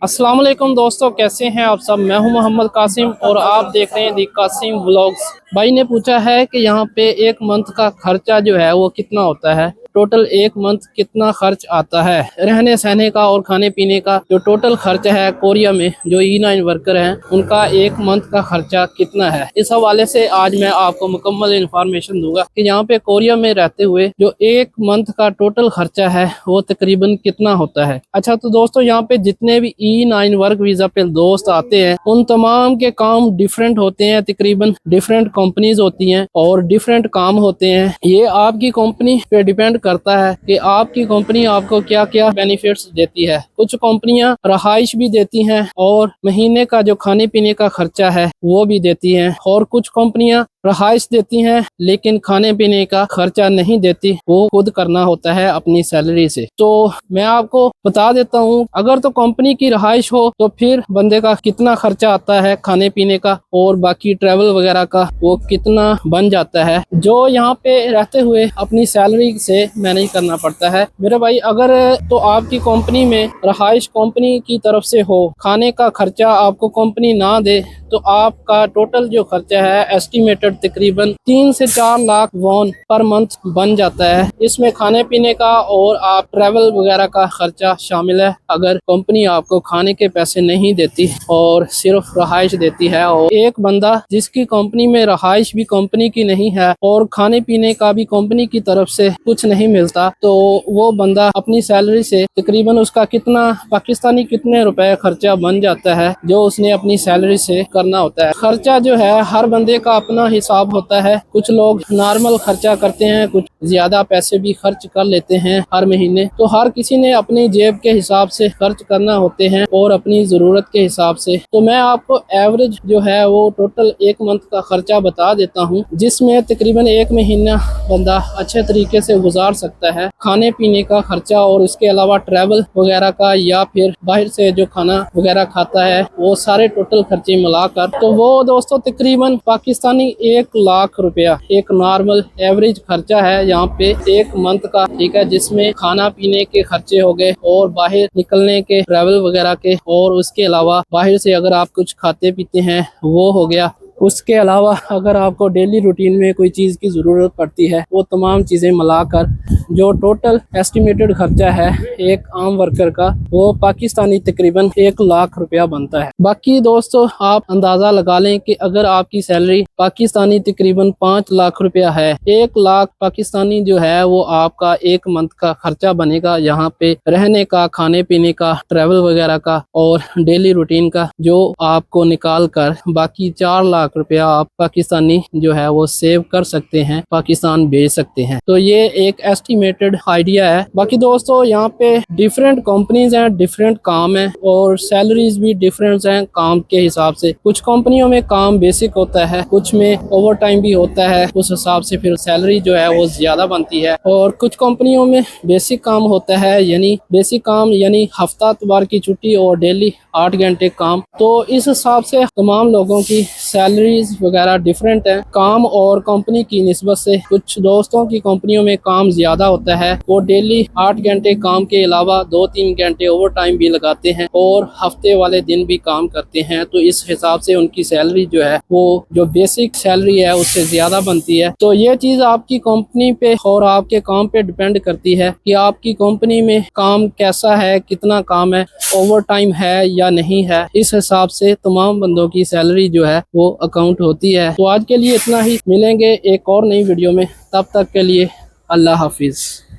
अस्सलाम वालेकुम दोस्तों, कैसे हैं आप सब। मैं हूं मोहम्मद कासिम और आप देख रहे हैं दी कासिम व्लॉग्स। भाई ने पूछा है कि यहाँ पे एक मंथ का खर्चा जो है वो कितना होता है, टोटल एक मंथ कितना खर्च आता है, रहने सहने का और खाने पीने का जो टोटल खर्च है कोरिया में जो E9 वर्कर हैं उनका एक मंथ का खर्चा कितना है। इस हवाले से आज मैं आपको मुकम्मल इंफॉर्मेशन दूंगा कि यहाँ पे कोरिया में रहते हुए जो एक मंथ का टोटल खर्चा है वो तकरीबन कितना होता है। अच्छा तो दोस्तों, यहाँ पे जितने भी E9 वर्क वीजा पे दोस्त आते हैं उन तमाम के काम डिफरेंट होते हैं, तकरीबन डिफरेंट कंपनीज होती हैं और डिफरेंट काम होते हैं। ये आपकी कंपनी पे डिपेंड करता है कि आपकी कंपनी आपको क्या क्या बेनिफिट्स देती है। कुछ कंपनियां रहाइश भी देती हैं और महीने का जो खाने पीने का खर्चा है वो भी देती हैं, और कुछ कंपनियां रहाइश देती हैं लेकिन खाने पीने का खर्चा नहीं देती, वो खुद करना होता है अपनी सैलरी से। तो मैं आपको बता देता हूँ, अगर तो कंपनी की रहाइश हो तो फिर बंदे का कितना खर्चा आता है खाने पीने का और बाकी ट्रैवल वगैरह का वो कितना बन जाता है, जो यहाँ पे रहते हुए अपनी सैलरी से मैनेज करना पड़ता है मेरे भाई। अगर तो आपकी कंपनी में रहाइश कंपनी की तरफ से हो, खाने का खर्चा आपको कंपनी ना दे, तो आपका टोटल जो खर्चा है एस्टिमेटेड तकरीबन 3 से 4 लाख वॉन पर मंथ बन जाता है। इसमें खाने पीने का और आप ट्रैवल वगैरह का खर्चा शामिल है। अगर कंपनी आपको खाने के पैसे नहीं देती और सिर्फ रहाइश देती है, और एक बंदा जिसकी कंपनी में रहाइश भी कंपनी की नहीं है और खाने पीने का भी कंपनी की तरफ से कुछ नहीं मिलता, तो वो बंदा अपनी सैलरी से तकरीबन उसका कितना पाकिस्तानी कितने रुपए खर्चा बन जाता है जो उसने अपनी सैलरी से करना होता है। खर्चा जो है हर बंदे का अपना हिसाब होता है। कुछ लोग नॉर्मल खर्चा करते हैं, कुछ ज्यादा पैसे भी खर्च कर लेते हैं हर महीने। तो हर किसी ने अपनी जेब के हिसाब से खर्च करना होते हैं और अपनी जरूरत के हिसाब से। तो मैं आपको एवरेज जो है वो टोटल एक मंथ का खर्चा बता देता हूँ, जिसमें तकरीबन एक महीना बंदा अच्छे तरीके से गुजार सकता है। खाने पीने का खर्चा और इसके अलावा ट्रैवल वगैरह का या फिर बाहर से जो खाना वगैरह खाता है वो सारे टोटल खर्चे मिलाकर तो वो दोस्तों तकरीबन पाकिस्तानी 1 लाख रुपया एक नॉर्मल एवरेज खर्चा है यहाँ पे एक मंथ का, ठीक है, जिसमें खाना पीने के खर्चे हो गए और बाहर निकलने के ट्रैवल वगैरह के, और उसके अलावा बाहर से अगर आप कुछ खाते पीते हैं वो हो गया। उसके अलावा अगर आपको डेली रूटीन में कोई चीज़ की ज़रूरत पड़ती है, वो तमाम चीज़ें मिलाकर जो टोटल एस्टिमेटेड खर्चा है एक आम वर्कर का वो पाकिस्तानी तकरीबन 1 लाख रुपया बनता है। बाकी दोस्तों आप अंदाज़ा लगा लें कि अगर आपकी सैलरी पाकिस्तानी तकरीबन 5 लाख रुपया है, 1 लाख पाकिस्तानी जो है वो आपका एक मंथ का खर्चा बनेगा यहाँ पे रहने का, खाने पीने का, ट्रैवल वगैरह का और डेली रूटीन का, जो आपको निकाल कर बाकी 4 लाख रुपया आप पाकिस्तानी जो है वो सेव कर सकते हैं, पाकिस्तान भेज सकते हैं। तो ये एक एस्टिमेटेड आइडिया है। बाकी दोस्तों यहाँ पे डिफरेंट कंपनीज हैं, डिफरेंट काम है और सैलरीज भी डिफरेंट हैं काम के हिसाब से। कुछ कंपनियों में काम बेसिक होता है, कुछ में ओवर टाइम भी होता है, उस हिसाब से फिर सैलरी जो है वो ज्यादा बनती है। और कुछ कंपनियों में बेसिक काम होता है, यानी बेसिक काम यानी हफ्ता इतवार की छुट्टी और डेली 8 घंटे काम। तो इस हिसाब से तमाम लोगों की सैलरीज वगैरह डिफरेंट है काम और कंपनी की निस्बत से। कुछ दोस्तों की कंपनियों में काम ज्यादा होता है, वो डेली 8 घंटे काम के अलावा 2-3 घंटे ओवर टाइम भी लगाते हैं और हफ्ते वाले दिन भी काम करते हैं। तो इस हिसाब से उनकी सैलरी जो है वो जो बेसिक सैलरी है उससे ज्यादा बनती है। तो ये चीज आपकी कंपनी पे और आपके काम पे डिपेंड करती है कि आपकी कंपनी में काम कैसा है, कितना काम है, ओवर टाइम है या नहीं है। इस हिसाब से तमाम बंदों की सैलरी जो है वो अकाउंट होती है। तो आज के लिए इतना ही, मिलेंगे एक और नई वीडियो में, तब तक के लिए अल्लाह हाफिज।